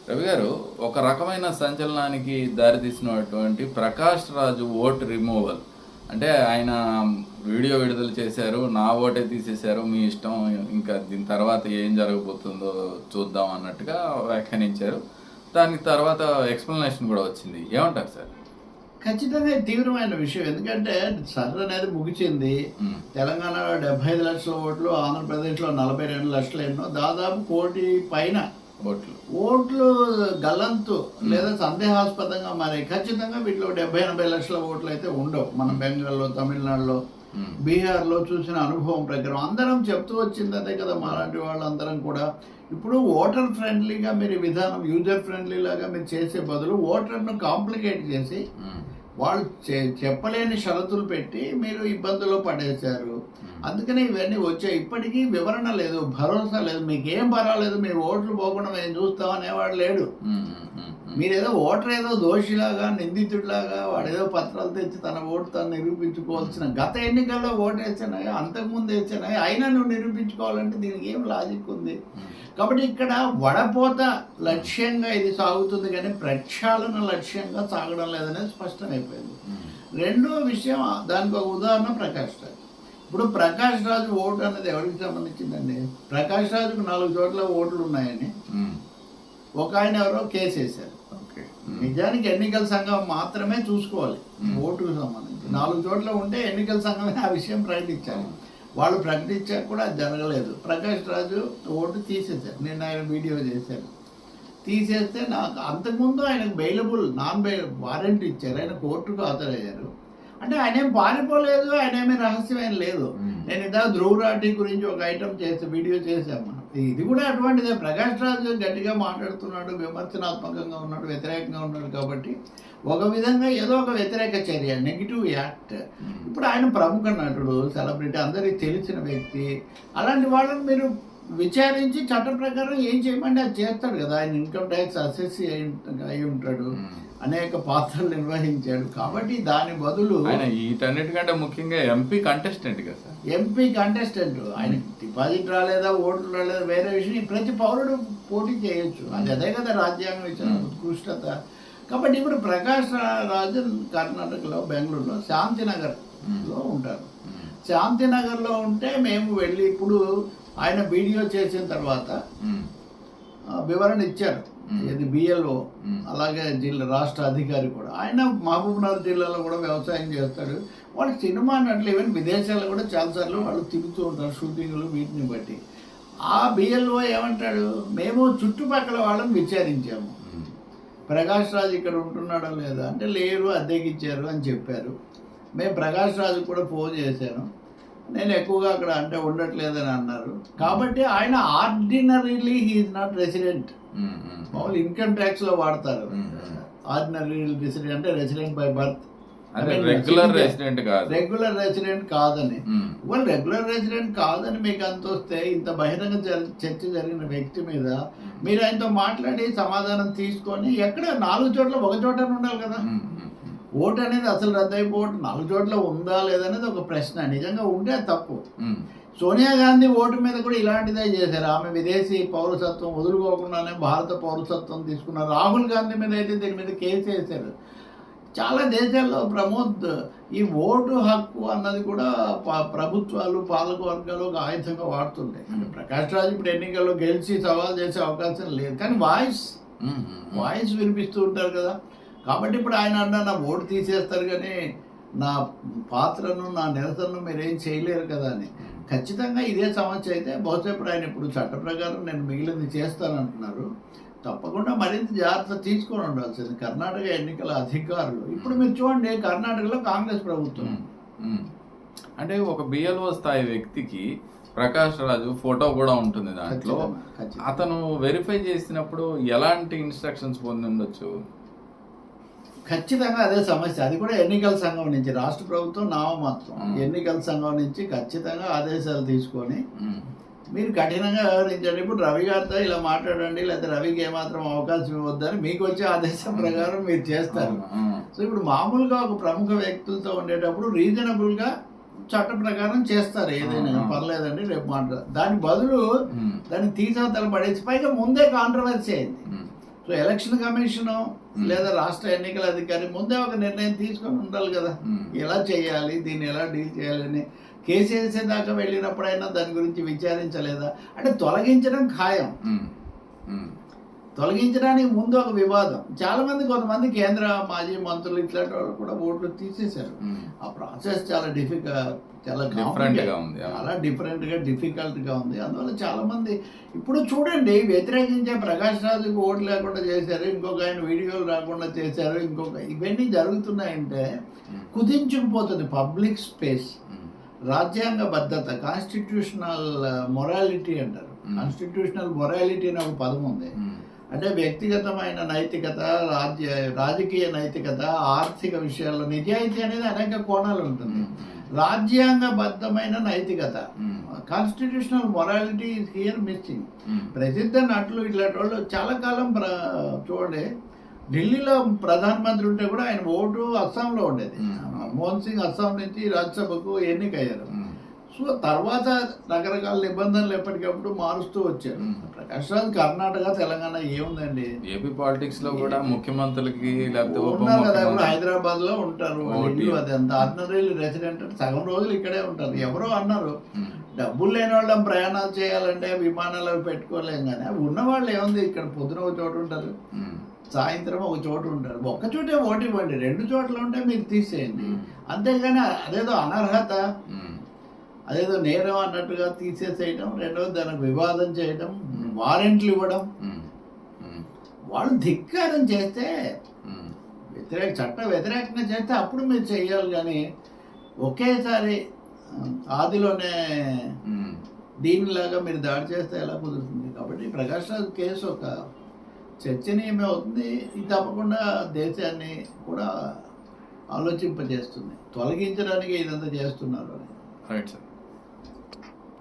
రవి గారు, ఒక రకమైన సంచలనానికి దారితీసినటువంటి ప్రకాష్ రాజు ఓట్ రిమూవల్ అంటే ఆయన వీడియో విడుదల చేశారు, నా ఓటే తీసేశారు, మీ ఇష్టం, ఇంకా దీని తర్వాత ఏం జరగబోతుందో చూద్దాం అన్నట్టుగా వ్యాఖ్యానించారు. దానికి తర్వాత ఎక్స్ప్లెనేషన్ కూడా వచ్చింది. ఏమంటారు సార్? ఖచ్చితంగా ఇది తీవ్రమైన విషయం. ఎందుకంటే సర్ర అనేది ముగిచింది. తెలంగాణలో 75 లక్షల ఓట్లు, ఆంధ్రప్రదేశ్లో 42 లక్షలు, ఎన్నో దాదాపు కోటి పైన ఓట్లు గల్లంతు లేదా సందేహాస్పదంగా మరి ఖచ్చితంగా వీటిలో 70-80 లక్షల ఓట్లు అయితే ఉండవు. మన బెంగాల్లో, తమిళనాడులో, బీహార్లో చూసిన అనుభవం ప్రకారం అందరం చెప్తూ వచ్చింది అదే కదా. మాలాంటి వాళ్ళందరం కూడా ఇప్పుడు ఓటర్ ఫ్రెండ్లీగా మీరు విధానం, యూజర్ ఫ్రెండ్లీ లాగా మీరు చేసే బదులు ఓటర్ను కాంప్లికేట్ చేసి వాళ్ళు చెప్పలేని షరతులు పెట్టి మీరు ఇబ్బందుల్లో పడేశారు. అందుకనే ఇవన్నీ వచ్చాయి. ఇప్పటికీ వివరణ లేదు, భరోసా లేదు, మీకేం పర్వాలేదు, మీ ఓట్లు పోకుండా మేము చూస్తాం అనేవాడు లేడు. మీరేదో ఓటర్ ఏదో దోషిలాగా, నిందితుడిలాగా వాడేదో పత్రాలు తెచ్చి తన ఓటు తను నిరూపించుకోవాల్సిన, గత ఎన్నికల్లో ఓటు వేసినాయి, అంతకుముందు వేసినాయి, అయినా నువ్వు నిరూపించుకోవాలంటే దీనికి ఏం లాజిక్ ఉంది? కాబట్టి ఇక్కడ వడపోత లక్ష్యంగా ఇది సాగుతుంది కానీ ప్రక్షాళన లక్ష్యంగా సాగడం లేదనేది స్పష్టమైపోయింది. రెండో విషయం, దానికి ఒక ఉదాహరణ ప్రకాష్ రాజు. ఇప్పుడు ప్రకాష్ రాజు ఓటు అనేది ఎవరికి సంబంధించిందండి? ప్రకాష్ రాజుకు 4 చోట్ల ఓట్లు ఉన్నాయని ఒక ఆయన ఎవరో కేసు వేశారు. నిజానికి ఎన్నికల సంఘం మాత్రమే చూసుకోవాలి ఓటుకు సంబంధించి. 4 చోట్ల ఉంటే ఎన్నికల సంఘమే ఆ విషయం ప్రకటించాలి. వాళ్ళు ప్రకటించాక కూడా అది జరగలేదు. ప్రకాష్ రాజు ఓటు తీసేశారు. నేను ఆయన వీడియో చేశాను. తీసేస్తే నాకు అంతకుముందు ఆయనకు నాన్ బెయిల్ వారెంట్ ఇచ్చారు. ఆయన కోర్టుకు హాజరయ్యారు. అంటే ఆయన ఏం పారిపోలేదు, ఆయన ఏమీ రహస్యమేం లేదు. నేను ఇందాక ధ్రువరాటి గురించి ఒక ఐటమ్ చేసి వీడియో చేశాం మనం. ఇది కూడా అటువంటిదే. ప్రకాష్ రాజు గట్టిగా మాట్లాడుతున్నాడు, విమర్శనాత్మకంగా ఉన్నాడు, వ్యతిరేకంగా ఉన్నాడు. కాబట్టి ఒక విధంగా ఏదో ఒక వ్యతిరేక చర్య, నెగిటివ్ యాక్ట్. ఇప్పుడు ఆయన ప్రముఖ నటుడు, సెలబ్రిటీ, అందరికి తెలిసిన వ్యక్తి. అలాంటి వాళ్ళని మీరు విచారించి చట్ట ప్రకారం ఏం చేయమంటే అది చేస్తాడు కదా. ఆయన ఇన్కమ్ ట్యాక్స్ అసెస్ అయి ఉంటాడు, అనేక పాత్రలు నిర్వహించాడు. కాబట్టి దాని బదులు ఆయన వీటన్నిటికంటే ముఖ్యంగా ఎంపీ కంటెస్టెంట్ కదా సార్. ఎంపీ కంటెస్టెంట్, ఆయనకి డిపాజిట్ రాలేదా, ఓట్లు రాలేదా వేరే విషయం. ప్రతి పౌరుడు పోటీ చేయొచ్చు. అది అదే కదా రాజ్యాంగం ఇచ్చిన ఉత్కృష్టత. కాబట్టి ఇప్పుడు ప్రకాష్ రాజు కర్ణాటకలో, బెంగళూరులో శాంతినగర్లో ఉంటారు. శాంతినగర్లో ఉంటే మేము వెళ్ళి, ఇప్పుడు ఆయన వీడియో చేసిన తర్వాత వివరణ ఇచ్చారు. ఇది బిఎల్ఓ, అలాగే రాష్ట్ర అధికారి కూడా. ఆయన మహబూబ్నగర్ జిల్లాలో కూడా వ్యవసాయం చేస్తాడు. వాళ్ళు సినిమా నటులు, ఈవెన్ విదేశాల్లో కూడా చాలాసార్లు వాళ్ళు తిరుగుతూ ఉంటారు షూటింగ్లు, వీటిని బట్టి. ఆ బిఎల్ఓ ఏమంటాడు, మేము చుట్టుపక్కల వాళ్ళని విచారించాము, ప్రకాష్ రాజు ఇక్కడ ఉంటున్నాడో లేదా అంటే లేరు, అద్దెకిచ్చారు అని చెప్పారు. మేము ప్రకాష్ రాజు కూడా ఫోన్ చేశాను, నేను ఎక్కువగా అక్కడ అంటే ఉండట్లేదని అన్నారు. కాబట్టి ఆయన ఆర్డినరీలీ హీఈస్ నాట్ రెసిడెంట్. మామూలు ఇన్కమ్ ట్యాక్స్ లో వాడతారు ఆర్డినరీ రెసిడెంట్ అంటే resident by birth, regular resident కాదని. వాళ్ళు రెగ్యులర్ రెసిడెంట్ కాదని మీకు అంత వస్తే, ఇంత బహిరంగ చర్చ జరిగిన వ్యక్తి మీద మీరు ఆయనతో మాట్లాడి సమాధానం తీసుకొని, ఎక్కడ 4 చోట్ల ఒక చోట ఉండాలి కదా. ఓటు అనేది అసలు రద్దయిపోవటం 4 చోట్ల ఉందా లేదనేది ఒక ప్రశ్న. నిజంగా ఉంటే తప్పు. సోనియా గాంధీ ఓటు మీద కూడా ఇలాంటిదే చేశారు. ఆమె విదేశీ పౌరసత్వం వదులుకోకుండానే భారత పౌరసత్వం తీసుకున్నారు. రాహుల్ గాంధీ మీద అయితే దీని మీద కేసు వేశారు. చాలా దేశాల్లో ప్రమోద్, ఈ ఓటు హక్కు అన్నది కూడా ప్రభుత్వాలు, పాలక వర్గాలు ఒక ఆయుధంగా వాడుతుంటాయి. అంటే ప్రకాష్ రాజు ఇప్పుడు ఎన్నికల్లో గెలిచి సవాల్ చేసే అవకాశం లేదు, కానీ వాయిస్ వినిపిస్తూ ఉంటారు కదా. కాబట్టి ఇప్పుడు ఆయన అన్నా నా ఓటు తీసేస్తారు కానీ నా పాత్రను, నా నిరసనను మీరేం చేయలేరు కదా అని. ఖచ్చితంగా ఇదే సమస్య అయితే బహుశా ఇప్పుడు ఆయన ఇప్పుడు చట్ట ప్రకారం నేను మిగిలింది చేస్తానంటున్నారు. తప్పకుండా మరింత జాగ్రత్త తీసుకొని ఉండాల్సింది కర్ణాటక ఎన్నికల అధికారులు. ఇప్పుడు మీరు చూడండి, కర్ణాటకలో కాంగ్రెస్ ప్రభుత్వం. అంటే ఒక బిఎల్ఓ స్థాయి వ్యక్తికి ప్రకాష్ రాజు ఫోటో కూడా ఉంటుంది దాంట్లో. అతను వెరిఫై చేసినప్పుడు ఎలాంటి ఇన్స్ట్రక్షన్స్ పొంది ఉండొచ్చు? ఖచ్చితంగా అదే సమస్య. అది కూడా ఎన్నికల సంఘం నుంచి, రాష్ట్ర ప్రభుత్వం నామమాత్రం, ఎన్నికల సంఘం నుంచి ఖచ్చితంగా ఆదేశాలు తీసుకొని మీరు కఠినంగా వ్యవహరించండి. ఇప్పుడు రవి గారితో ఇలా మాట్లాడండి, లేకపోతే రవికి ఏమాత్రం అవకాశం ఇవ్వద్దని మీకు వచ్చే ఆదేశం ప్రకారం మీరు చేస్తారు. సో ఇప్పుడు మామూలుగా ఒక ప్రముఖ వ్యక్తులతో ఉండేటప్పుడు రీజనబుల్గా చట్ట ప్రకారం చేస్తారు, ఏదైనా పర్లేదండి రేపు మాట్లాడారు. దాని బదులు దాన్ని తీసవతల పడేసి, పైగా ముందే కాంట్రవర్సీ అయింది. సో ఎలక్షన్ కమిషన్ లేదా రాష్ట్ర ఎన్నికల అధికారి ముందే ఒక నిర్ణయం తీసుకొని ఉండాలి కదా, ఎలా చేయాలి, దీన్ని ఎలా డీల్ చేయాలని. కేసు వేసేదాకా వెళ్ళినప్పుడైనా దాని గురించి విచారించలేదా? అంటే తొలగించడం ఖాయం, తొలగించడానికి ముందు ఒక వివాదం. చాలా మంది, కొంతమంది కేంద్ర మాజీ మంత్రులు ఇట్లాంటి వాళ్ళు కూడా ఓట్లు తీసేశారు. ఆ ప్రాసెస్ చాలా చాలా డిఫరెంట్ గా ఉంది, చాలా డిఫికల్ట్ గా ఉంది. అందువల్ల చాలా మంది ఇప్పుడు చూడండి, వ్యతిరేకించే ప్రకాష్ రాజుకి ఓటు లేకుండా చేశారు, ఇంకొక ఆయన వీడియోలు రాకుండా చేశారు, ఇవన్నీ జరుగుతున్నాయంటే కుదించుకుపోతుంది పబ్లిక్ స్పేస్. రాజ్యాంగ భద్రత, కాన్స్టిట్యూషనల్ మొరాలిటీ అంటారు. కాన్స్టిట్యూషనల్ మొరాలిటీ అనే ఒక పదం ఉంది. అంటే వ్యక్తిగతమైన నైతికత, రాజకీయ నైతికత, ఆర్థిక విషయాల్లో నిజాయితీ అనేది అనేక కోణాలు ఉంటుంది. రాజ్యాంగబద్ధమైన నైతికత, constitutional morality is here missing. ప్రసిద్ధ నటులు ఇట్లాంటి వాళ్ళు చాలా కాలం చూడండి, ఢిల్లీలో ప్రధానమంత్రి ఉంటే కూడా ఆయన ఓటు అస్సాంలో ఉండేది. మన్మోహన్ సింగ్ అస్సాం నుంచి రాజ్యసభకు ఎన్నికయ్యారు. సో తర్వాత రకరకాల నిబంధనలు ఎప్పటికప్పుడు మారుస్తూ వచ్చారు. ప్రకాష్ రాజ్ కర్ణాటక, తెలంగాణ ఏముందండి, ఏపీ పాలిటిక్స్ లో కూడా ముఖ్యమంత్రులకి ఉన్నారు కదా. ఇప్పుడు హైదరాబాద్ లో ఉంటారు, అదంతా ఆర్డినరీ రెసిడెంట్, సగం రోజులు ఇక్కడే ఉంటారు. ఎవరో అన్నారు డబ్బులు లేని వాళ్ళం ప్రయాణాలు చేయాలంటే విమానాలు అవి పెట్టుకోలేం, కానీ ఉన్నవాళ్ళు ఏముంది, ఇక్కడ పొద్దున ఒక చోటు ఉంటారు, సాయంత్రం ఒక చోటు ఉంటారు. ఒక్క చోటే ఓటు ఇవ్వండి, 2 చోట్ల ఉంటే మీరు తీసేయండి. అంతేగాని అదేదో అనర్హత, అదేదో నేరం అన్నట్టుగా తీసేసేయటం, రెండవది దానికి వివాదం చేయటం, వారెంట్లు ఇవ్వడం. వాళ్ళు ధిక్కారం చేస్తే, చట్ట వ్యతిరేకంగా చేస్తే అప్పుడు మీరు చెయ్యాలి, కానీ ఒకేసారి ఆదిలోనే దీనిలాగా మీరు దాడి చేస్తే ఎలా కుదురుతుంది? కాబట్టి ప్రకాష్ రాజ్ కేసు ఒక చర్చనీయమే అవుతుంది. ఇది తప్పకుండా దేశాన్ని కూడా ఆలోచింపజేస్తుంది, తొలగించడానికి ఇదంతా చేస్తున్నారు అని. Right sir.